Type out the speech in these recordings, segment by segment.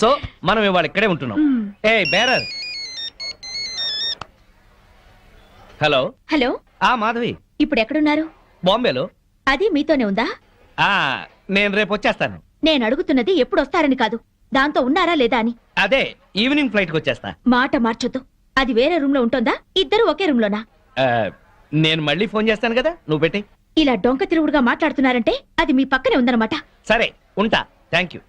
So మనం ఇవాళ ఇక్కడే ఉంటున్నాం. A bearer. Hello hello. Madhavi, ఇప్పుడు ఎక్కడున్నారు? బాంబేలో. అది మీతోనే ఉందా? నేను రేపు వచ్చేస్తాను. నేను అడుగుతున్నది ఎప్పుడు వస్తారని కాదు, దాంతో ఉన్నారా లేదా అని. అదే ఈవినింగ్ ఫ్లైట్ కి వచ్చేస్తా. మాట మార్చొద్దు. అది వేరే రూమ్ లో ఉంటుందా, ఇద్దరు ఒకే రూమ్ లోనా? నేను మళ్ళీ ఫోన్ చేస్తాను కదా, నువ్వు పెట్టి. ఇలా డొంక తిరుగుడుగా మాట్లాడుతున్నారంటే అది మీ పక్కనే ఉందన్నమాట. సరే ఉంటా. Thank you.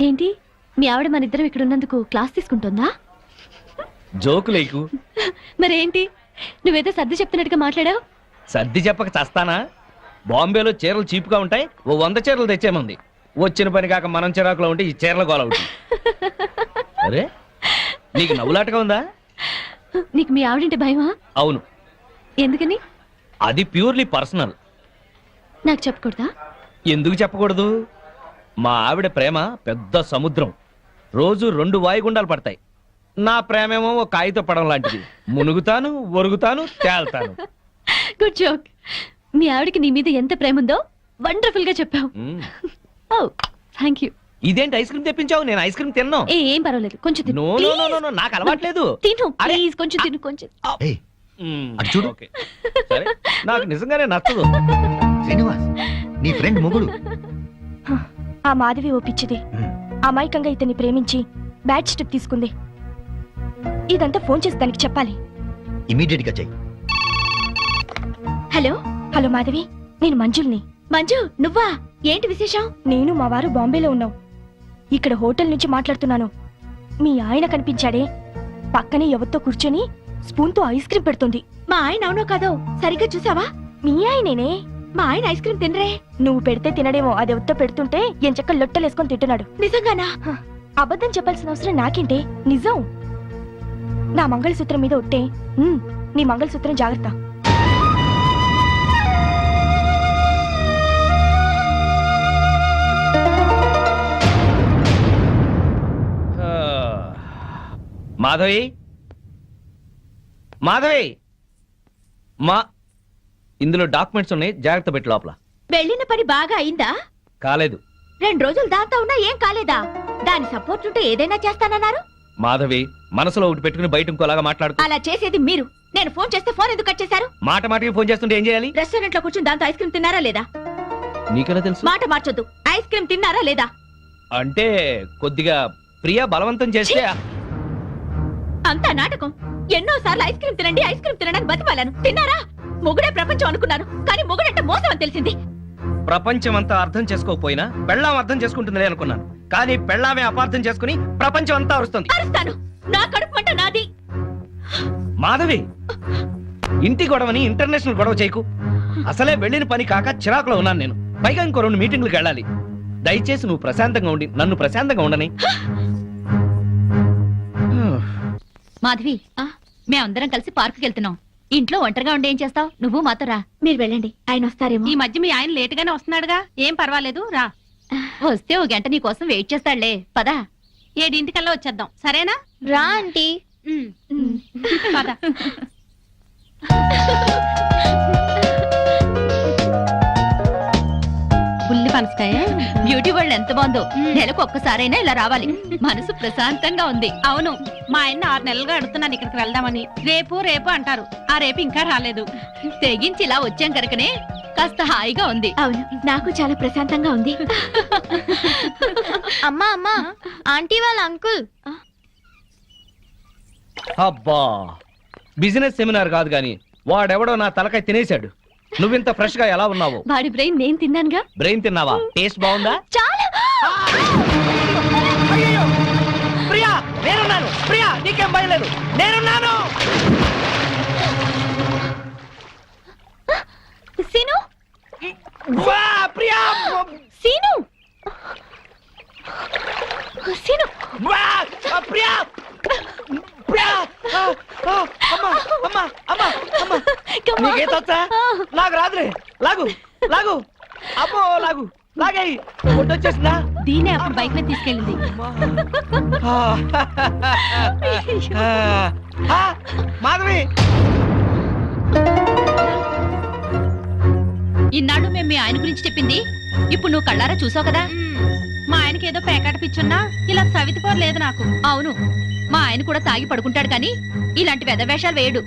ఏంటి, మీ ఆవిడ మన ఇద్దరం ఇక్కడ ఉన్నందుకు క్లాస్ తీసుకుంటుందా? జోకులేకు. మరేంటి, నువ్వేదో సర్ది చెప్తున్నట్టుగా మాట్లాడావు? సర్ది చెప్పక చస్తానా? బాంబేలో చీరలు చీపుగా ఉంటాయి, 100 చీరలు తెచ్చేమంది. వచ్చిన పని కాక మనం చిరాకులో ఉంటే ఈ చీరల గోల ఒకటి. అరే, నీకు నవ్వులాటగా ఉందా? నీకు మీ ఆవిడంటే భయమా? అవును. ఎందుకని? అది ప్యూర్లీ పర్సనల్. నాకు చెప్పకూడదా? ఎందుకు చెప్పకూడదు? మా ఆవిడ ప్రేమ పెద్ద సముద్రం, రోజు 2 వాయుగుండాలు పడతాయి. నా ప్రేమేమో ఒక కాగిత పడం లాంటిది, మునుగుతాను, ఒరుగుతాను, తేల్తాను. Good joke. మీ ఆవిడకి నీ మీద ఎంత ప్రేమ ఉందో వండర్ఫుల్ గా చెప్పావు. Thank you. ఇదేంటి ఐస్ క్రీమ్ తెప్పించావు? నేను ఐస్ క్రీమ్ తిన్నాను. ఏం పర్వాలేదు, కొంచెం తిను. నో, నాకు అలవాట్లేదు. తిను ప్లీజ్, కొంచెం తిను, కొంచెం. చూడు. సరే, నాకు నిజంగానే నచ్చదు. శ్రీనివాస్, నీ ఫ్రెండ్ మొగుడు. ఆ మాధవి ఓపిచ్చిది. అమాయకంగా ఇతన్ని ప్రేమించి బ్యాడ్ స్టెప్ తీసుకుంది. ఇదంతా ఫోన్ చేసి దానికి చెప్పాలి. ఇమీడియట్ గా చెయ్యి. హలో. హలో మాధవి, నేను మంజుల్ని. మంజు, నువ్వా? ఏంటి విశేషం? నేను మా వారు బాంబేలో ఉన్నాం. ఇక్కడ హోటల్ నుంచి మాట్లాడుతున్నాను. మీ ఆయన కనిపించాడే, పక్కనే ఎవరితో కూర్చొని స్పూన్ తో ఐస్ క్రీమ్ పెడుతుంది. మా ఆయన అవునో కాదో సరిగ్గా చూసావా? మీ ఆయనేనే. మా ఆయన ఐస్ క్రీమ్ తినరే. నువ్వు పెడితే తినడేమో, అది ఎవరితో పెడుతుంటే ఎంచక్క లొట్టలేసుకొని తింటున్నాడు. నిజంగానా? అబద్ధం చెప్పాల్సిన అవసరం నాకేంటే, నిజం. నా మంగళసూత్రం మీద ఒట్టే. నీ మంగళసూత్రం జాగ్రత్త. మాధవి, మాధవి, ఇందులో డాక్యుమెంట్స్ ఉన్నాయి, జాగ్రత్త పెట్టి లోపల. వెళ్ళిన పని బాగా అయిందా? కాలేదు. 2 రోజులు దాంతో ఉన్నా ఏం కాలేదా? దాని సపోర్ట్ ఉంటే ఏదైనా చేస్తానన్నారు. మాధవి, మనసులో ఒకటి పెట్టుకుని బయట ఇంకోలాగా మాట్లాడుతూ. అలా చేసేది మీరు. నేను ఫోన్ చేస్తే ఫోన్ ఎందుకు కట్ చేశారు? మాటికి ఫోన్ చేస్తుంటే ఏం చేయాలి? రెస్టారెంట్ లో కూర్చుని దాంతో ఐస్ క్రీమ్ తిన్నారా లేదా? నీకెలా తెలుసు? మాట మార్చొద్దు. ఐస్ క్రీమ్ తిన్నారా లేదా? అంటే కొద్దిగా ప్రియా బలవంతం చేస్తే. అంతా నాటకం. ఎన్నోసార్లు ఐస్ క్రీమ్ తినండి, ఐస్ క్రీమ్ తినడానికి బతిమాలను. తిన్నారా? మొగుడే ప్రపంచం అనుకున్నాను, కానీ మొగుడంటే మోసం అని తెలిసింది. ప్రపంచం అంతా అర్థం చేసుకోకపోయినా పెళ్ళాం అర్థం చేసుకుంటుందిలే అనుకున్నాను, కానీ పెళ్ళామే అపార్థం చేసుకుని ప్రపంచం అంతా అరుస్తుంది. అరుస్తాను. నా కడుపు మంట నాది. మాధవి, ఇంటి గొడవని ఇంటర్నేషనల్ గొడవ చేయకు. అసలే వెళ్ళిన పని కాక చిరాకులో ఉన్నాను నేను. పైగా ఇంకో 2 మీటింగ్లకు వెళ్ళాలి. దయచేసి నువ్వు ప్రశాంతంగా ఉండి నన్ను ప్రశాంతంగా ఉండని. మాధవి, మేమందరం కలిసి పార్కుకి వెళ్తున్నాం. ఇంట్లో ఒంటరిగా ఉండి ఏం చేస్తావు? నువ్వు మాతో రా. మీరు వెళ్ళండి, ఆయన వస్తారేమో. ఈ మధ్య మీ ఆయన లేటుగానే వస్తున్నాడుగా, ఏం పర్వాలేదు, రా. వస్తే 1 గంట నీ కోసం వెయిట్ చేస్తాడులే. పదా. 7 వచ్చేద్దాం, సరేనా? రా ఆంటీ. పద. పుల్లి పనసకాయ. బ్యూటీ వరల్డ్ ఎంత బాగుందో. నెలకు ఒక్కసారైనా ఇలా రావాలి. మనసు ప్రశాంతంగా ఉంది. అవును, మా ఆయన 6 నెలలుగా అడుగుతున్నాను ఇక్కడికి వెళ్దామని. రేపు అంటారు. ఆ రేపు ఇంకా రాలేదు. తెగించి ఇలా వచ్చాం కనుకనే కాస్త హాయిగా ఉంది. అవును, నాకు చాలా ప్రశాంతంగా ఉంది. అమ్మా, ఆంటీ వాళ్ళ అంకుల్. అబ్బా, బిజినెస్ సెమినార్ కాదు గాని వాడెవడో నా తలకాయ తినేశాడు. నువ్వింత ఫ్రెష్ గా ఎలా ఉన్నావు? వాడి బ్రెయిన్ నేను తిన్నానుగా. బ్రెయిన్ తిన్నావా? టేస్ట్ బాగుందా? చాలా. ప్రియా, నేనున్నాను. ప్రియా, నీకేం భయం లేదు, నేనున్నాను. సీను, ప్రియా, సీను, సీను, ప్రియా, నీకేతొచ్చా? నాకు రాదులే. లాగు లాగు, అబ్బో లాగు, లాగేయి. వచ్చేసిందా? దీనే అప్పుడు బైక్ మీద తీసుకెళ్ళింది. మాధవి, ఇన్నాళ్ళు మేము మీ ఆయన గురించి చెప్పింది ఇప్పుడు నువ్వు కళ్ళారా చూసావు కదా. మా ఆయనకి ఏదో పేకాట పిచ్చున్నా ఇలా సవితిపోరు లేదు నాకు. అవును, మా ఆయన కూడా తాగి పడుకుంటాడు కానీ ఇలాంటి వెధవేషాలు వేయడు.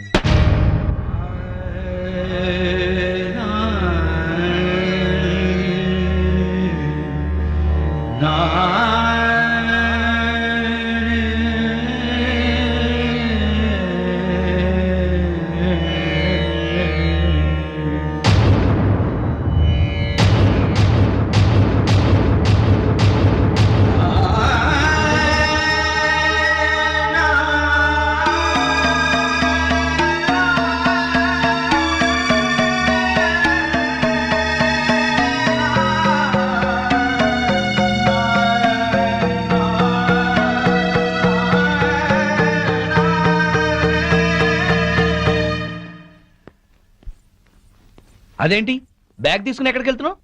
అదేంటి బ్యాగ్ తీసుకుని ఎక్కడికి వెళ్తున్నావు?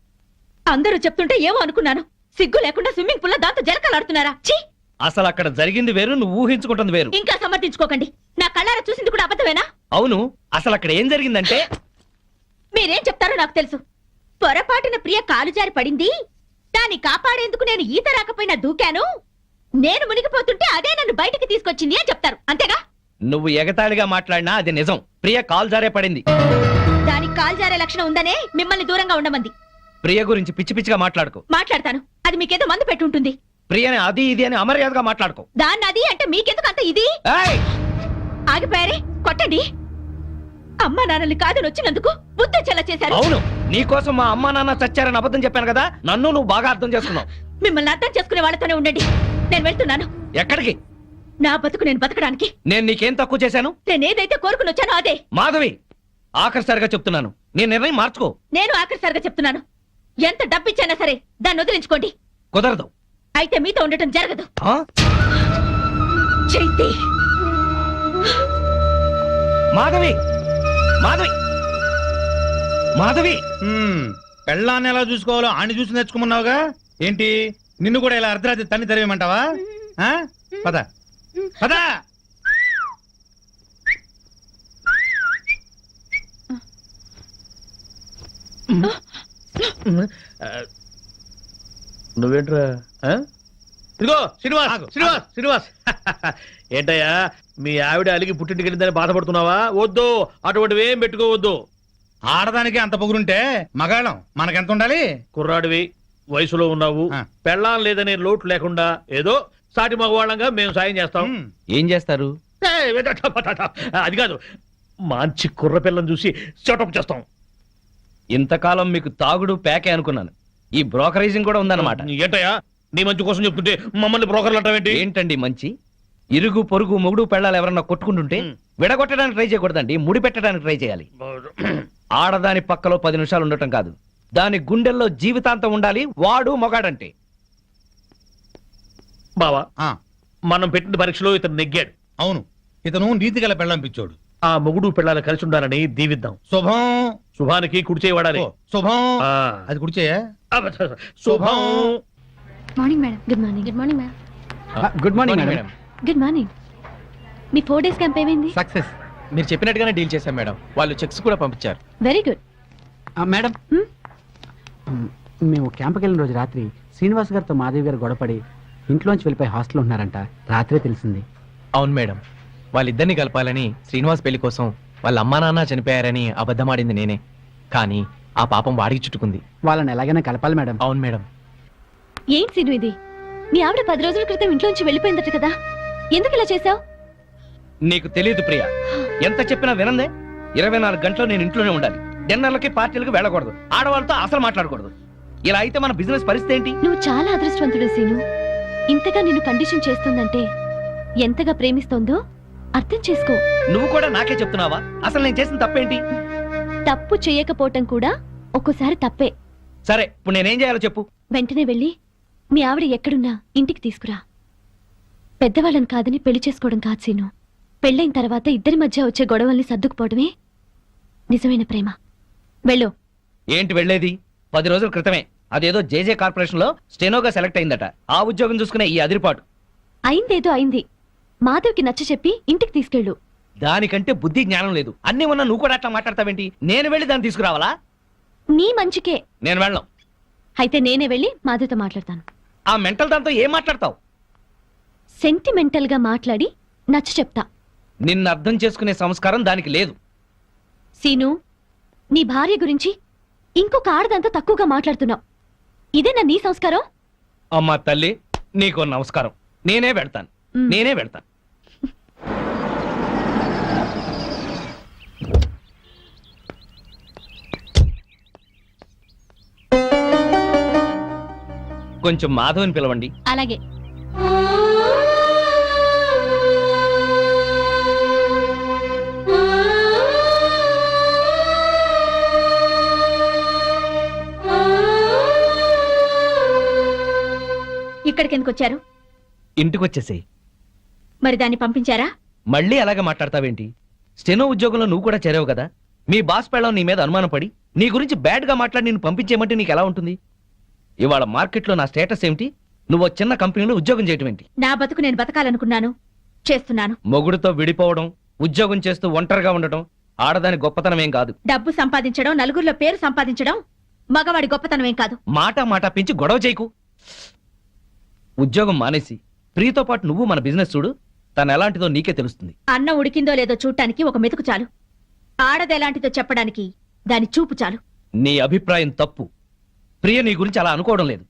అందరూ చెప్తుంటే ఏమో అనుకున్నాను. సిగ్గు లేకుండా స్విమ్మింగ్ పూల్ లో దాంతో జలకలాడుతున్నారా? ఛీ! అసలు అక్కడ జరిగింది వేరు, నువ్వు ఊహించుకుంటుంది వేరు. ఇంకా సమర్థించుకోకండి. నా కళ్ళారా చూసింది కూడా అబద్ధమేనా? అవును, అసలు అక్కడ ఏం జరిగిందంటే మీరేం చెప్తారో నాకు తెలుసు. పొరపాటున ప్రియ కాలు జారి పడింది. దాన్ని కాపాడేందుకు నేను ఈత రాకపోయినా దూకాను. నేను మునిగిపోతుంటే అదే నన్ను బయటికి తీసుకొచ్చింది అని చెప్తారు, అంతేగా? నువ్వు ఎగతాళిగా మాట్లాడినా అది నిజం. ప్రియ కాల్ జారే పడింది. దానికి కాలు జారే లక్షణం ఉందనే మిమ్మల్ని దూరంగా ఉండమంది. ప్రియ గురించి పిచ్చి పిచ్చిగా మాట్లాడుకో. మాట్లాడతాను. అది మీకేదో మందు పెట్టుంటుంది. ప్రియని అది ఇది అని అమర్యాదగా మాట్లాడుకో. దాన్ని అది అంటే మీకెందుకు అంత ఇది? ఏయ్! ఆగిపోయారే, కొట్టండి. అమ్మా నాన్నల్ని కాదని వచ్చినందుకు బుద్ధొచ్చేలా చేశారు. అవును, నీకోసం మా అమ్మా నాన్న చచ్చారని అబద్ధం చెప్పాను కదా, నన్ను నువ్వు బాగా అర్థం చేసుకున్నావు. మిమ్మల్ని అర్థం చేసుకునే వాళ్ళతోనే ఉండండి. నేను వెళ్తున్నాను. ఎక్కడికి? నా బతుకు నేను బతకడానికి. నేను నీకేం తక్కువ చేశాను? నేనేదైతే కోరుకుని వచ్చానో అదే. మాధవి, ఆఖరిసారిగా చెప్తున్నాను, నీ నిర్ణయం మార్చుకో. నేను ఆఖరిసారిగా చెప్తున్నాను, ఎంత డబ్బిచ్చైనా సరే దాన్ని వదిలించుకోండి. కుదరదు. అయితే మీతో ఉండటం జరగదు. ఆ? చైతి, మాధవి, మాధవి, మాధవి! పెళ్ళాన్ని ఎలా చూసుకోవాలో ఆని చూసి నేర్చుకోమన్నావుగా. ఏంటి నిన్ను కూడా ఇలా అర్ధరాత్రి తన్ని తరివేయమంటావా? ఆ? పద పద. నువ్వేంట్రా? ఇదిగో శ్రీనివాస్, శ్రీనివాస్, శ్రీనివాస్! ఏంటయ్యా, మీ ఆవిడ అలిగి పుట్టింటికి వెళ్ళిందని బాధపడుతున్నావా? వద్దు, అటువంటివి ఏం పెట్టుకోవద్దు. ఆడదానికి అంత పొగురుంటే మగాళ్ళం మనకెంత ఉండాలి? కుర్రాడివి, వయసులో ఉన్నావు, ఆ. పెళ్ళాం లేదనే లోటు లేకుండా ఏదో సాటి మగవాళ్ళంగా మేము సాయం చేస్తాం. ఏం చేస్తారు? ఏయ్, అది కాదు, మంచి కుర్ర పిల్లని చూసి సెటప్ చేస్తాం. ఇంతకాలం మీకు తాగుడు ప్యాకే అనుకున్నాను, ఈ బ్రోకరేజింగ్ కూడా ఉందన్నమాట. ఏంటయ్యా, నీ మంచి కోసం చెప్తుంటే మమ్మల్ని బ్రోకర్లు అంటావేంటి? ఏంటండి మంచి? ఇరుగు పొరుగు మొగుడు పెళ్ళాలు ఎవరన్నా కొట్టుకుంటుంటే విడగొట్టడానికి ట్రై చేయకూడదండి, ముడి పెట్టడానికి ట్రై చేయాలి. ఆడదాని పక్కలో 10 నిమిషాలు ఉండటం కాదు, దాని గుండెల్లో జీవితాంతం ఉండాలి. వాడు మొగాడంటే. బావా, ఆ, మనం పెట్టిన పరీక్షలో ఇతను నెగ్గాడు. అవును, ఇతను నీతి గల పెళ్ళం పిచ్చోడు. ఆ మొగుడు పిల్లలు కలిసి ఉండాలని దీవిద్దాం. శుభం. శుభానికి కుడి చేయి వాడాలి. ఓ, శుభం. ఆ. అది కుడిచేయా? శుభం. Morning madam. Good morning. Good morning madam. Good morning madam. Good morning. మీ 4 డేస్ క్యాంప్ ఏమైంది? సక్సెస్. మీరు చెప్పినట్టుగానే డీల్ చేశాం మేడం. వాళ్ళు చెక్స్ కూడా పంపించారు. Very good. మేడం, మేము క్యాంప్కి వెళ్ళిన రోజు రాత్రి శ్రీనివాస్ గారితో మాధవి గారు గొడవపడి ఇంట్లోంచి వెళ్ళిపోయి హాస్టల్లో ఉన్నారంట. రాత్రే తెలిసింది. అవును మేడం, వాళ్ళిద్దరిని కలపాలని శ్రీనివాస్ పెళ్లి కోసం వాళ్ళ అమ్మా నాన్న చనిపోయారని అబద్ధమాడింది నేనే. కానీ ఆ పాపం వాడికి చుట్టుకుంది. వాళ్ళని ఎలాగైనా కలపాలి మేడం. అవును మేడం. ఏం సీను ఇది? మీ ఆవిడ 10 రోజుల క్రితం ఇంట్లోంచి వెళ్ళిపోయిందట కదా, ఎందుకు ఇలా చేసావు? నీకు తెలియదు ప్రియా, ఎంత చెప్పినా వినందే. 24 గంటలు నేను ఇంట్లోనే ఉండాలి. డిన్నర్లకి పార్టీలకు వెళ్ళకూడదు, ఆడవాళ్ళతో అసలు మాట్లాడకూడదు. ఇలా అయితే మన బిజినెస్ పరిస్థితి ఏంటి? నువ్వు చాలా అదృష్టవంతుడు సీను. ఇంతగా నిన్ను కండిషన్ చేస్తుందంటే ఎంతగా ప్రేమిస్తోందో అర్థం చేసుకో. నువ్వు కూడా నాకే చెప్తున్నావా? అసలు నేను చేసిన తప్పేంటి? తప్పు చేయకపోవటం కూడా ఒక్కోసారి తప్పే. సరే, ఇప్పుడు నేనేం చేయాలో చెప్పు. వెంటనే వెళ్ళి మీ ఆవిడ ఎక్కడున్నా ఇంటికి తీసుకురా. పెద్దవాళ్ళని కాదని పెళ్లి చేసుకోవడం కాదు సీను. పెళ్ళైన తర్వాత ఇద్దరి మధ్య వచ్చే గొడవల్ని సర్దుకుపోవడమే నిజమైన ప్రేమ. వెళ్ళు. ఏంటి వెళ్ళేది? 10 రోజుల క్రితమే అదేదో జేజే కార్పొరేషన్ లో స్టెనోగా సెలెక్ట్ అయిందట. ఆ ఉద్యోగం చూసుకునే ఈ అదిరిపాటు. అయిందేదో అయింది. మాధవ్కి నచ్చ చెప్పి ఇంటికి తీసుకెళ్ళు. దానికంటే బుద్ధి జ్ఞానం లేదు. అన్ని ఉన్నా నువ్వు కూడా అట్లా మాట్లాడతావేంటి? నేను వెళ్ళి దాన్ని తీసుకురావాలా? నీ మంచికే. నేను వెళ్ళను. అయితే నేనే వెళ్ళి మాధవితో మాట్లాడతాను. ఆ మెంటల్ దాంతో ఏం మాట్లాడతావు? సెంటిమెంటల్ గా మాట్లాడి నచ్చ చెప్తా. నిన్ను అర్థం చేసుకునే సంస్కారం దానికి లేదు. సీను, నీ భార్య గురించి ఇంకొక ఆడదంతా తక్కువగా మాట్లాడుతున్నావు. ఇదేనా నీ సంస్కారం? అమ్మా తల్లి, నీకు నమస్కారం. నేనే పెడతాను. మ్. నేనే పెడతాను. కొంచెం మాధవని పిలవండి. అలాగే. ఇక్కడికి ఎందుకు వచ్చారు? ఇంటికి వచ్చేసేయ్. మరి దాన్ని పంపించారా? మళ్ళీ అలాగే మాట్లాడతావేంటి? స్టెనో ఉద్యోగంలో నువ్వు కూడా చేరావు కదా. మీ బాస్ పెళ్ళం నీ మీద అనుమానం పడి నీ గురించి బ్యాడ్ గా మాట్లాడి నిన్ను పంపించేయమంటే నీకు ఎలా ఉంటుంది? ఇవాళ మార్కెట్లో నా స్టేటస్ ఏమిటి? నువ్వు ఓ చిన్న కంపెనీలో ఉద్యోగం చేయటం ఏంటి? నా బతుకు నేను బతకాలనుకున్నాను, చేస్తున్నాను. మొగుడుతో విడిపోవడం, ఉద్యోగం చేస్తూ ఒంటరిగా ఉండటం ఆడదాని గొప్పతనం ఏం కాదు. డబ్బు సంపాదించడం, నలుగురిలో పేరు సంపాదించడం మగవాడి గొప్పతనమేం కాదు. మాట పెంచి గొడవ చేయకు. ఉద్యోగం మానేసి ప్రియతో పాటు నువ్వు మన బిజినెస్ చూడు. తను ఎలాంటిదో నీకే తెలుస్తుంది. అన్నం ఉడికిందో లేదో చూడటానికి ఒక మెతుకు చాలు. ఆడదెలాంటిదో చెప్పడానికి దాని చూపు చాలు. నీ అభిప్రాయం తప్పు. ప్రియ నీ గురించి అలా అనుకోవడం లేదు.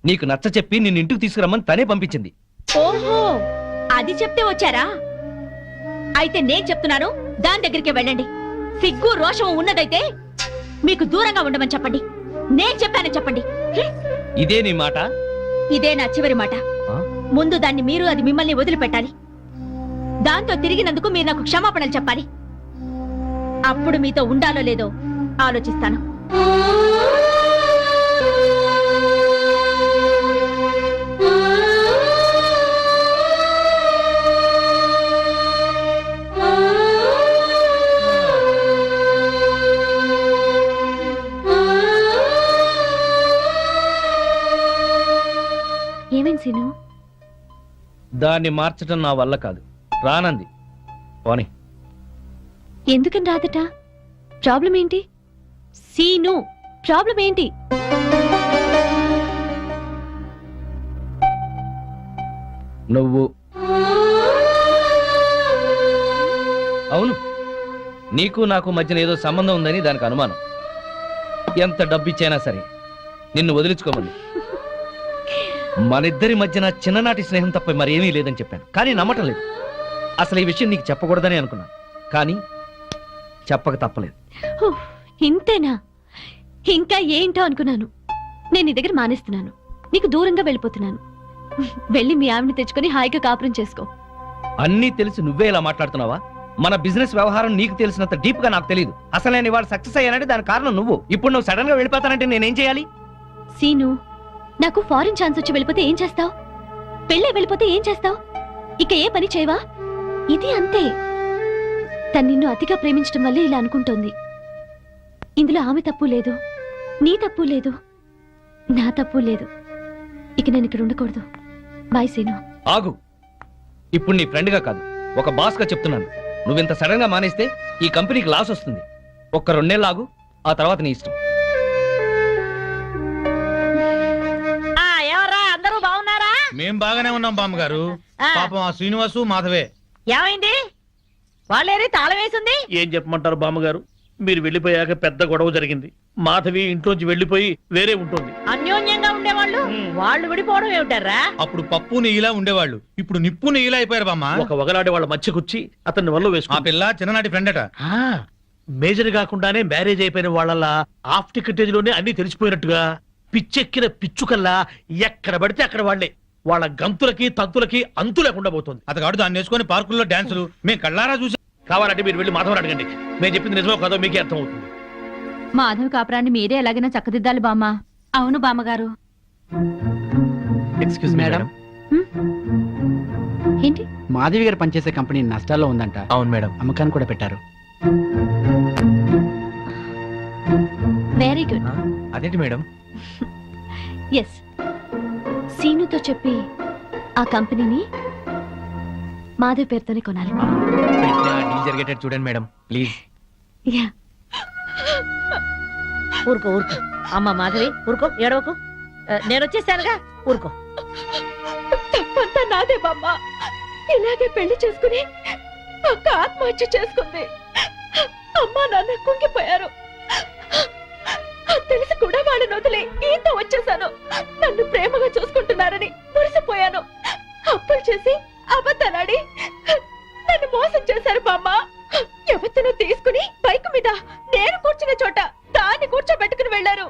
నీకు నచ్చ చెప్పి నిన్ను ఇంటికి తీసుకురమ్మని తనే పంపించింది. ఓహో, అది చెప్తే వచ్చారా? అయితే నేను చెప్తున్నాను, దాని దగ్గరికి వెళ్ళండి. సిగ్గు రోషం ఉన్నదైతే మీకు దూరంగా ఉండమని చెప్పండి. నేను చెప్పానని చెప్పండి. ఇదే నీ మాట? ఇదే నా చివరి మాట. ఆ? ముందు దాన్ని మీరు, అది మిమ్మల్ని వదిలిపెట్టాలి. దాంతో తిరిగినందుకు మీరు నాకు క్షమాపణలు చెప్పాలి. అప్పుడు మీతో ఉండాలో లేదో ఆలోచిస్తాను. ఏమైంది సీను? దాన్ని మార్చడం నా వల్ల కాదు. రానంది. పోనీ. ఎందుకని రాదట? ప్రాబ్లం ఏంటి? సీను, ప్రాబ్లం ఏంటి? నువ్వు. అవును, నీకు నాకు మధ్యన ఏదో సంబంధం ఉందని దానికి అనుమానం. ఎంత డబ్బిచ్చైనా సరే నిన్ను వదిలించుకోమని. మనిద్దరి మధ్యన చిన్ననాటి స్నేహం తప్ప మరేమీ లేదని చెప్పాను, కానీ నమ్మటం లేదు. అసలు ఈ విషయం నీకు చెప్పకూడదని అనుకున్నాను, కానీ చెప్పక తప్పలేదు. ఉఫ్, ఇంతేనా? ఇంకా ఏంటో అనుకున్నాను. నేను నీ దగ్గర మానేస్తున్నాను, నీకు దూరంగా వెళ్ళిపోతున్నాను. వెళ్ళి మీ ఆవిడని తెచ్చుకొని హాయిగా కాపురం చేసుకో. అన్నీ తెలిసి నువ్వే ఇలా మాట్లాడుతున్నావా? మన బిజినెస్ వ్యవహారం నీకు తెలిసినంత డీప్ గా నాకు తెలియదు. అసలు నేను ఇవాళ సక్సెస్ అయ్యానంటే దాని కారణం నువ్వు. ఇప్పుడు నువ్వు సడన్ గా వెళ్ళిపోతానంటే నేనేం చేయాలి? సీను, నాకు ఫారిన్ ఛాన్స్ వచ్చి వెళ్ళిపోతే ఏం చేస్తావు? పెళ్ళే వెళ్ళిపోతే ఏం చేస్తావు? ఇక ఏ పని చేయవా? ఇది అంతే. తను నిన్ను అతిగా ప్రేమించడం వల్లే ఇలా అనుకుంటోంది. ఇందులో ఆమె తప్పు లేదు, నీ తప్పు లేదు, నా తప్పు లేదు. ఇక నేను ఇక్కడ ఉండకూడదు. Bye scene. ఆగు. ఇప్పుడు నీ ఫ్రెండ్ గా కాదు, ఒక బాస్ గా చెప్తున్నాను. నువ్వింత సడన్ గా మానేస్తే ఈ కంపెనీకి లాస్ వస్తుంది. ఒక్క 2 నెలలు ఆగు, ఆ తర్వాత నీ ఇష్టం. ఎవరా అందరూ బాగున్నారా? మేం బాగానే ఉన్నాం బామ్మగారు. పాపం ఆ శ్రీనివాసు మాధవే. ఏమైంది? వాళ్ళేరి తాళం వేసింది. ఏం చెప్పమంటారు బామ్మగారు? మీరు వెళ్ళిపోయాక పెద్ద గొడవ జరిగింది. మాధవి ఇంట్లోంచి వెళ్ళిపోయి వేరే ఉంటుంది. అన్యోన్యంగా ఉండేవాళ్ళు వాళ్ళు విడిపోవడం ఏమిటారా? అప్పుడు పప్పు నెయ్యిలా ఉండేవాళ్ళు, ఇప్పుడు నిప్పు నెయ్యిలా అయిపోయారు బామ్మ. ఒక వగలాడే వాళ్ళ మధ్యకొచ్చి అతన్ని వల్ల ఆ వేసుకున్నా. పిల్ల చిన్ననాటి ఫ్రెండ్ అట. మేజర్ కాకుండానే మ్యారేజ్ అయిపోయిన వాళ్ళ హాఫ్ టికెటేజ్ లోనే అన్ని తెలిసిపోయినట్టుగా పిచ్చెక్కిన పిచ్చుకల్లా ఎక్కడ పడితే అక్కడ వాళ్లే. వాళ్ళ గంతులకి తంతులకి అంతు లేకుండా పోతుంది. అతగాడు దాన్ని వేసుకొని పార్కుల్లో డాన్సులు మేము కళ్ళారా చూసి. కావాలంటే మీరు వెళ్ళి మాధవని అడగండి. నేను చెప్పింది నిజమో కాదో మీకే అర్థం అవుతుంది. మాధవ్ కాపురాన్ని మీరే ఎలాగైనా చక్కదిద్దాలి బామ్మ. అవును బామ్మగారు. Excuse madam. ఏంటి? మాధవి గారు పనిచేసే కంపెనీ నష్టాల్లో ఉందంట. అవును మేడం. అమ్మకాన్ని కూడా పెట్టారు. Very good. అదేంటి మేడం? ఎస్, సీనుతో చెప్పి ఆ కంపెనీని మాధవ్ పేరుతోనే కొనాలి. డీల్ జరిగేటట్టు చూడండి మేడం, ప్లీజ్. యా. ఊరుకో ఊరుకో. అమ్మ మాధవి ఊరుకో, ఏడవకు. నేను వచ్చేసానుగా ఊరుకో. తప్పంతా నాదే బామ్మ. ఇలాగే పెళ్లి చేసుకుని అక్క ఆత్మహత్య చేసుకుంది. అమ్మా నాన్న కుంగిపోయారు. తెలిసి కూడా వాళ్ళని వదిలి ఈతో వచ్చేసాను. నన్ను ప్రేమగా చూసుకుంటున్నారని మురిసిపోయాను. అప్పులు చేసి అబద్ధాలాడి నన్ను మోసం చేశారు బామ్మ. ఎవరినో తీసుకుని బైక్ మీద నేను కూర్చున్న చోట దాన్ని కూర్చోబెట్టుకుని వెళ్లారు.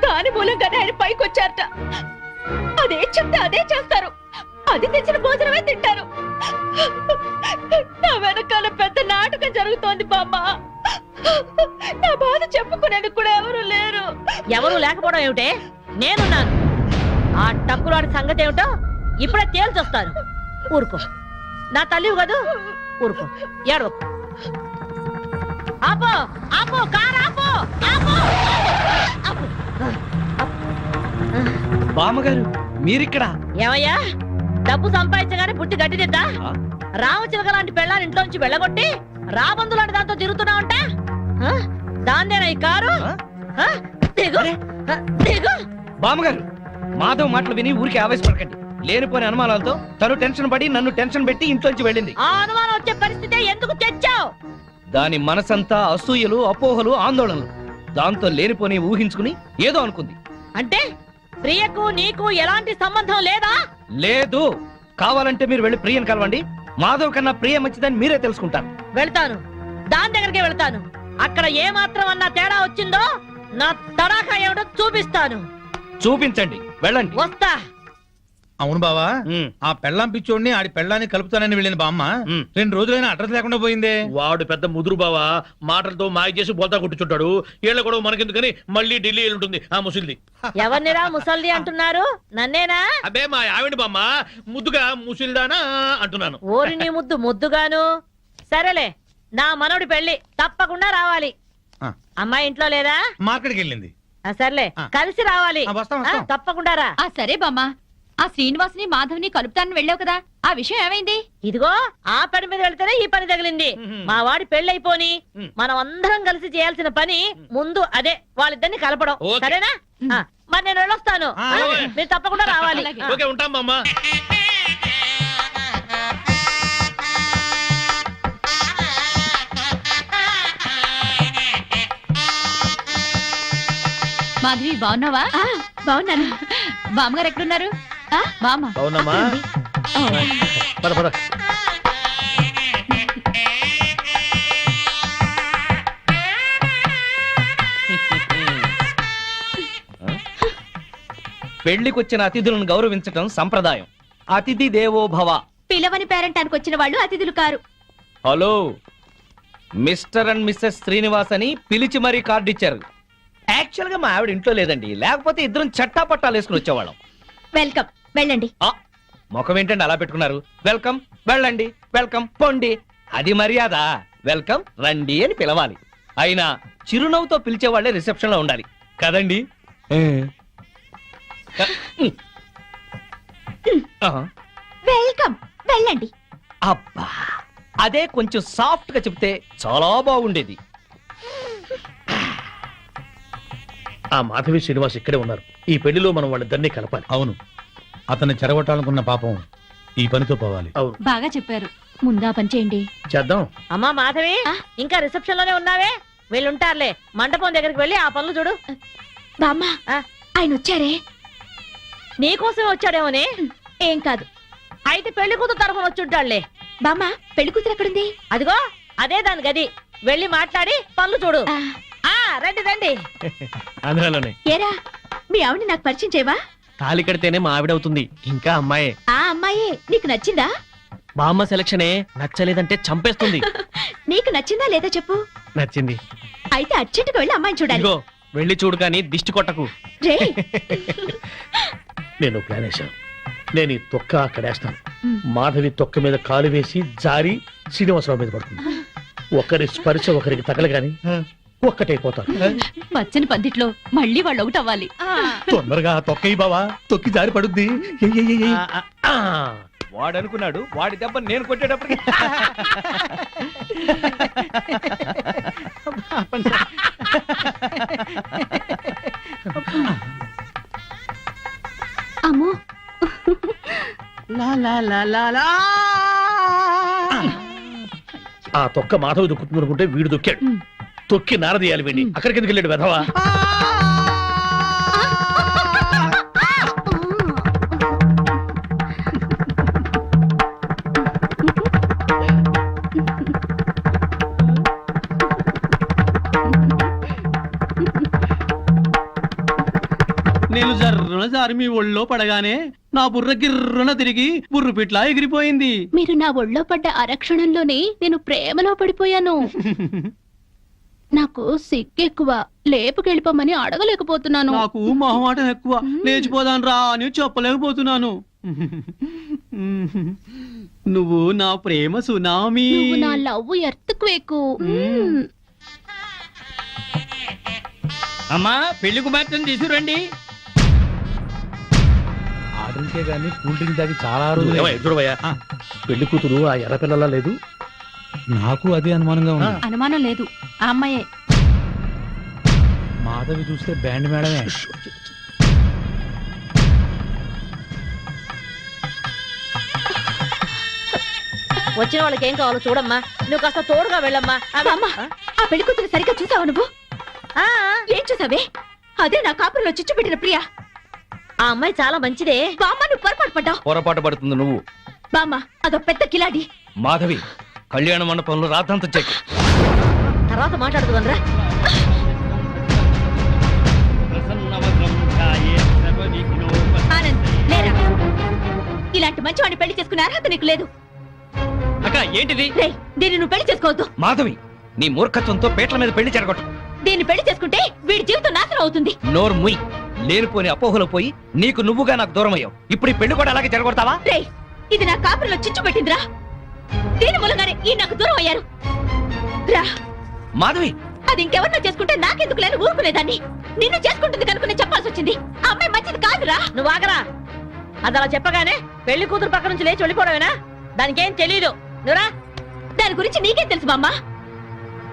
దాని మూలంగానే ఆయన పైకి వచ్చారట. అదే చెప్తే అదే చేస్తారు. అది తెచ్చిన భోజనమే తింటారు. నా వెనకాల పెద్ద నాటకం జరుగుతోంది బామ్మ. నా బాధ చెప్పుకునేందుకు కూడా ఎవరు లేరు. ఎవరు లేకపోవడం ఏమిటే? నేనున్నాను. ఆ టక్కులాడి సంగతి ఏమిటో ఇప్పుడే తేల్చొస్తాను. ఊరుకో, నా తల్లివి కదూ. ఊరుకో, ఏడవ. ఆపో ఆపో, కారు ఆపో, ఆపో, ఆపో. బామ్మగారు మీరిక్కడ? ఏమయ్యా, డబ్బు సంపాదించగానే పుట్టి గడ్డిదిద్దా? ఆ? రామచిలక లాంటి పెళ్ళాన్ని ఇంట్లో నుంచి వెళ్ళగొట్టి రాబందు లాంటి దాంతో తిరుగుతున్నావంట. దాన్నేనా ఈ కారు? ఆ? దిగు, దిగు. బామ్మగారు మాధవ్ మాటలు విని ఊరికి ఆవేశపడకండి. లేనిపోయిన అనుమానాలతో తను టెన్షన్ పడి నన్ను టెన్షన్ పెట్టి ఇంట్లోంచి వెళ్ళింది. ఆ అనుమానం వచ్చే పరిస్థితి ఎందుకు తెచ్చావు? దాని మనసంతా అసూయలు, అపోహలు, ఆందోళనలు. దాంతో లేనిపోని ఊహించుకుని ఏదో అనుకుంది. అంటే ప్రియకు నీకు ఎలాంటి సంబంధం లేదా? లేదు. కావాలంటే మీరు వెళ్ళి ప్రియని కలవండి. మాధవ్ కన్నా ప్రియ మంచిదని మీరే తెలుసుకుంటారు. వెళ్తాను, దాని దగ్గరికే వెళ్తాను. అక్కడ ఏ మాత్రం అన్నా తేడా వచ్చిందో నా తడాఖా ఏమిటో చూపిస్తాను. చూపించండి, వెళ్ళండి. వస్తా. అవును బావా, ఉమ్. ఆ పెళ్ళాం పిచ్చోడిని ఆడి పెళ్ళాన్ని కలుపుతానని వెళ్ళిన బామ్మ 2 రోజులైనా అడ్రస్ లేకుండా పోయిందే. వాడు పెద్ద ముదురు బావా, మాటలతో మాయ చేసి బోల్తా కొట్టుచుంటాడు. ఏళ్ళ కూడా మనకెందుకని మళ్ళీ ఢిల్లీ ఉంటుంది ఆ ముసిల్ది. ఎవరినిరా ముసల్ది అంటున్నారు? నన్నేనా? అబ్బే మా ఆవిడ బామ్మ, ముద్దుగా ముసిల్దానా అంటున్నాను. ఓరి నీ ముద్దు ముద్దుగాను. సరేలే, నా మనవడి పెళ్లి తప్పకుండా రావాలి. ఆ. అమ్మాయి ఇంట్లో లేదా? మార్కెట్కి వెళ్ళింది. సర్లే, ఆ. కలిసి రావాలి. వస్తాం ఆ, వస్తాం. తప్పకుండా రా. ఆ సరే బామ్మ, ఆ శ్రీనివాసుని మాధవ్ని కలుపుతానని వెళ్ళావు కదా, ఆ విషయం ఏమైంది? ఇదిగో ఆ పని మీద వెళ్తేనే ఈ పని తగిలింది. మా వాడి పెళ్ళైపోని మనం అందరం కలిసి చేయాల్సిన పని ముందు అదే, వాళ్ళిద్దరిని కలపడం. ఓకే. సరేనా? ఆ, మరి నేను వెళ్ళొస్తాను. ఆ, ఆ, ఓకే. మీరు తప్పకుండా రావాలి. అలాగే. ఆ. ఓకే, ఉంటాం బామ్మ. మాధవి బాగున్నావా? బాగున్నాను. బామ్మగారు ఎక్కడున్నారు? బామ్మ అవునమ్మా, పద పద. పెళ్లికొచ్చిన అతిథులను గౌరవించటం సంప్రదాయం. అతిథి దేవో భవ. పిలవని పేరంటానికి వచ్చిన వాళ్ళు అతిథులు కారు. Hello, mister and missus Srinivas అని పిలిచి మరీ కార్డు ఇచ్చారు. యాక్చువల్ గా మా ఆవిడ ఇంట్లో లేదండి, లేకపోతే ఇద్దరం చట్టా పట్టాలు వేసుకుని వచ్చేవాళ్ళం. వెల్కమ్, వెళ్ళండి. ఆ, ముఖం ఏంటండి అలా పెట్టుకున్నారు? వెల్కమ్, వెళ్ళండి, వెల్కమ్, పొండి. అది మర్యాద. వెల్కమ్, రండి అని పిలవాలి. అయినా చిరునవ్వుతో పిలిచేవాళ్లే రిసెప్షన్ లో ఉండాలి కదండి. వెల్కమ్, వెళ్ళండి. అబ్బా, అదే కొంచెం సాఫ్ట్ గా చెప్తే చాలా బాగుండేది. ఆ మాధవి శ్రీనివాస్ ఇక్కడే ఉన్నారు. ఈ పెళ్లిలో మనం వాళ్ళిద్దరినీ కలపాలి. అవును, అతన్ని చెరగొట్టాలనుకున్న పాపం ఈ పనితో పోవాలి. అవును, బాగా చెప్పారు. ముందా పని చేయండి. చేద్దాం. అమ్మా మాధవి, ఇంకా రిసెప్షన్ లోనే ఉన్నావే? వీళ్ళుంటారులే, మండపం దగ్గరికి వెళ్ళి ఆ పనులు చూడు. బామ్మ, ఆ. ఆయన వచ్చారే? నీకోసం వచ్చాడేమోనే. ఏం కాదు. అయితే పెళ్లి కూతురు తరఫున వచ్చుంటాడులే. బామ్మ, పెళ్లి కూతురు ఎక్కడుంది? అదిగో అదే దాని గది. వెళ్ళి మాట్లాడి పనులు చూడు. ఆ, ఆ రండి రండి. అందులోనే ఏరా, మీ ఆవిడ నాకు పరిచయం చేయవా? తాళి కడితేనే మా ఆవిడవుతుంది. ఇంకా అమ్మాయే. ఆ అమ్మాయే నీకు నచ్చిందా? బామ్మ సెలక్షనే నచ్చలేదంటే చంపేస్తుంది. నీకు నచ్చిందా లేదా చెప్పు. నచ్చింది. అయితే అర్జెంటుగా వెళ్ళి అమ్మాయిని చూడాలి. ఇదిగో వెళ్ళి చూడు, కానీ దిష్టి కొట్టకు. రే, నేను ప్లాన్ వేశాను. నేను ఈ తొక్క అక్కడేస్తాను. మాధవి తొక్క మీద కాలు వేసి జారి శ్రీనివాసరావు మీద పడుతుంది. ఒకరి స్పర్శ ఒకరికి తగలగాని ఒక్కటైపోతారు. పచ్చని పందిట్లో మళ్ళీ వాళ్ళు ఒకటి అవ్వాలి. తొందరగా తొక్కయి బావా, తొక్కి జారి పడుద్ది. వాడు అనుకున్నాడు, వాడి దెబ్బ నేను కొట్టేటప్పటికి అమ్మో ఆ తొక్క మాధవి దొక్కుతుంది అనుకుంటే వీడు దొక్కాడు. తొక్కి నారదీయాలి వీడిని. అక్కడికి ఎందుకు వెళ్ళాడు వెధవా? నేను జర్రున జారి మీ ఒళ్ళో పడగానే నా బుర్ర గిర్రున తిరిగి బుర్రు పిట్లా ఎగిరిపోయింది. మీరు నా ఒళ్ళో పడ్డ అరక్షణంలోనే నేను ప్రేమలో పడిపోయాను. నాకు సిగ్గెక్కువ, లేపుకెళ్ళిపోమని అడగలేకపోతున్నాను. నాకు మొహమాటం ఎక్కువ, లేచిపోదాను రా అని చెప్పలేకపోతున్నాను. నువ్వు నా ప్రేమ సునామీ. నువ్వు నా లవ్ ఎర్త్క్వేక్. అమ్మా పెళ్లి కుమార్తెను తీసుకురండి. ఆర్డర్కే గానీ కూల్ డ్రింక్ తాగి చాలా ఎదురువయ్యా, పెళ్లి కూతురు ఆ ఎర్ర పిల్లలా లేదు? నాకు అదే అనుమానంగా ఉంది. అనుమానం లేదు, ఆ అమ్మాయే. మాధవి చూస్తే బ్యాండ్ మేడమే. వచ్చిన వాళ్ళకి ఏం కావాలో చూడమ్మా. నువ్వు కాస్త తోడుగా వెళ్ళమ్మా. అమ్మా, ఆ పెళ్లి కూతురు సరిగ్గా చూసావా నువ్వు? ఏం చూసావే? అదే నా కాపురంలో చిచ్చు పెట్టిన ప్రియా. ఆ అమ్మాయి చాలా మంచిదే. బామ్మ, నువ్వు పొరపాటు పడ్డావు. పొరపాటు పడుతుంది నువ్వు. బామ్మ, అదో పెద్ద కిలాడి. మాధవి, కళ్యాణ మండపంలో రాతంత చెక్. తర్వాత మాట్లాడుతుందరా. ఆనంద్, లేరా. ఇలాంటి మంచివాడిని పెళ్లి చేసుకునే అర్హత నీకు లేదు. అక్క ఏంటిది? రేయ్, దీన్ని నువ్వు పెళ్లి చేసుకోవద్దు. మాధవి, నీ మూర్ఖత్వంతో పేట్ల మీద పెళ్లి జరగొట్టు. దీన్ని పెళ్లి చేసుకుంటే వీడి జీవితం నాశనం అవుతుంది. నోరు ముయ్. లేనిపోని అపోహలో పోయి నీకు నువ్వుగా నాకు దూరం అయ్యావు. ఇప్పుడు ఈ పెళ్లి కూడా అలాగే జరగొడతావా? రేయ్, ఇది నా కాపురంలో చిచ్చు పెట్టిందిరా. దీని మూలంగానే ఈ నాకు దూరం అయ్యారు. రా మాధవి, అది ఇంకెవరినో చేసుకుంటే నాకెందుకు లేని ఊరుకునేదాన్ని. నిన్ను చేసుకుంటుంది కనుక నేను చెప్పాల్సి వచ్చింది. ఆ అమ్మాయి మంచిది కాదురా. నువ్వు ఆగరా. అది అలా చెప్పగానే పెళ్లి కూతురు పక్క నుంచి లేచి వెళ్ళిపోవడమేనా? దానికేం తెలీదు. నువ్వురా. దాని గురించి నీకేం తెలుసు బామ్మ?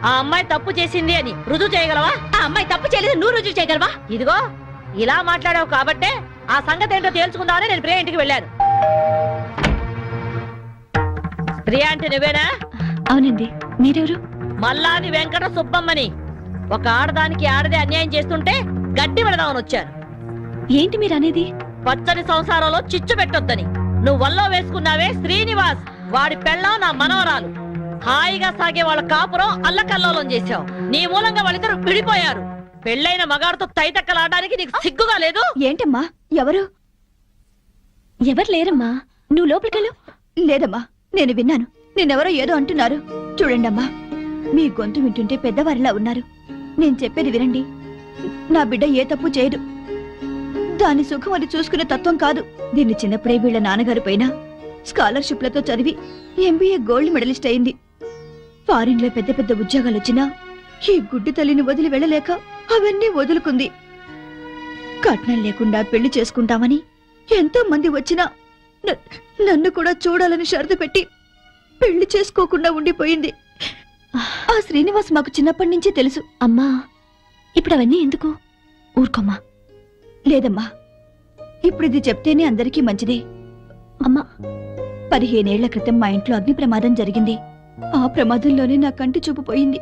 ఆ అమ్మాయి తప్పు చేసింది అని రుజువు చేయగలవా? ఆ అమ్మాయి తప్పు చేయలేదు, నువ్వు రుజువు చేయగలవా? ఇదిగో ఇలా మాట్లాడావు కాబట్టే ఆ సంగతి ఏంటో తేల్చుకుందామని నేను ప్రియా ఇంటికి వెళ్ళాను. ప్రియా అంటే నువ్వేనా? అవునండి. మీరెవరు? మల్లాది వెంకట సుబ్బమ్మని. ఒక ఆడదానికి ఆడదే అన్యాయం చేస్తుంటే గడ్డి పెడదామని వచ్చాను. ఏంటి మీరు అనేది? పచ్చని సంసారంలో చిచ్చు పెట్టొద్దని. నువ్వు వల్లో వేసుకున్నావే శ్రీనివాస్, వాడి పెళ్ళం నా మనవరాలు. హాయిగా సాగే వాళ్ళ కాపురం అల్లకల్లోలం చేశావు. నీ మూలంగా వాళ్ళిద్దరు విడిపోయారు. పెళ్ళైన మగాడితో తైతక్కలాడడానికి నీకు సిగ్గుగా లేదు? ఏంటమ్మా? ఎవరు? ఎవరు లేరమ్మా. నువ్వు లోపలికెళ్ళు. లేదమ్మా, నేను విన్నాను. నేనెవరో ఏదో అంటున్నారు. చూడండమ్మా, మీ గొంతు వింటుంటే పెద్దవారిలా ఉన్నారు. నేను చెప్పేది వినండి. నా బిడ్డ ఏ తప్పు చేయదు. దాని సుఖం అది చూసుకునే తత్వం కాదు. దీన్ని చిన్నప్పుడే వీళ్ళ నాన్నగారు పైన స్కాలర్షిప్లతో చదివి ఎంబీఏ గోల్డ్ మెడలిస్ట్ అయింది. ఫారిన్ లో పెద్ద పెద్ద ఉద్యోగాలు వచ్చినా ఈ గుడ్డి తల్లిని వదిలి వెళ్ళలేక అవన్నీ వదులుకుంది. కట్నం లేకుండా పెళ్లి చేసుకుంటామని ఎంతో మంది వచ్చినా నన్ను కూడా చూడాలని షరతు పెట్టి పెళ్లి చేసుకోకుండా ఉండిపోయింది. ఆ శ్రీనివాస్ మాకు చిన్నప్పటి నుంచి తెలుసు. అమ్మా, ఇప్పుడు అవన్నీ ఎందుకు? ఊరుకోమ్మా. లేదమ్మా, ఇప్పుడు ఇది చెప్తేనే అందరికీ మంచిది. అమ్మా, 15 ఏళ్ల క్రితం మా ఇంట్లో అగ్ని ప్రమాదం జరిగింది. ఆ ప్రమాదంలోనే నా కంటి చూపు పోయింది.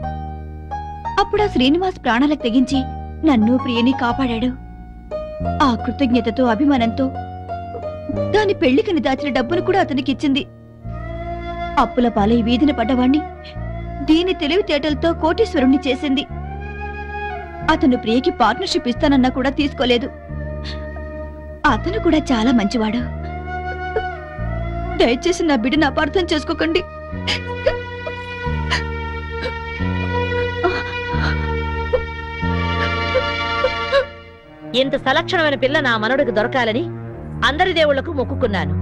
అప్పుడు ఆ శ్రీనివాస్ ప్రాణాలకు తెగించి నన్ను ప్రియని కాపాడాడు. ఆ కృతజ్ఞతతో అభిమానంతో దాని పెళ్లికని దాచిన డబ్బును కూడా అతనికి ఇచ్చింది. అప్పుల పాలై వీధిన పడ్డవాణ్ణి దీని తెలివితేటలతో కోటీశ్వరుణ్ణి చేసింది. అతను ప్రియకి పార్ట్నర్షిప్ ఇస్తానన్నా కూడా తీసుకోలేదు. అతను కూడా చాలా మంచివాడు. దయచేసి నా బిడ్డను అపార్థం చేసుకోకండి. ఇంత సలక్షణమైన పిల్ల నా మనవడికి దొరకాలని అందరి దేవుళ్లకు మొక్కుకున్నాను.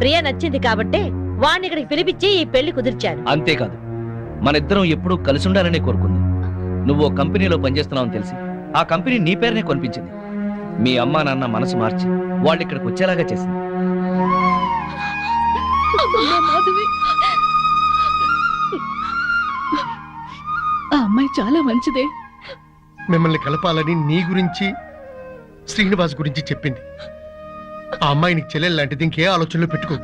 ప్రియ నచ్చింది కాబట్టే వాణ్ణి ఇక్కడికి పిలిపించి ఈ పెళ్లి కుదిర్చాను. అంతేకాదు, మనిద్దరం ఎప్పుడూ కలిసి ఉండాలనే కోరుకుంది. నువ్వు ఓ కంపెనీలో పనిచేస్తున్నావని తెలిసి ఆ కంపెనీ నీ పేరునే కొనిపించింది. మీ అమ్మా నాన్న మనసు మార్చి వాళ్ళు ఇక్కడికి వచ్చేలాగా చేసింది. ఆ అమ్మాయి చాలా మంచిదే. మిమ్మల్ని కలపాలని నీ గురించి శ్రీనివాస్ గురించి చెప్పింది. ఆ అమ్మాయి నీకు చెల్లెలు లాంటిది, ఇంకే ఆలోచనలో పెట్టుకో.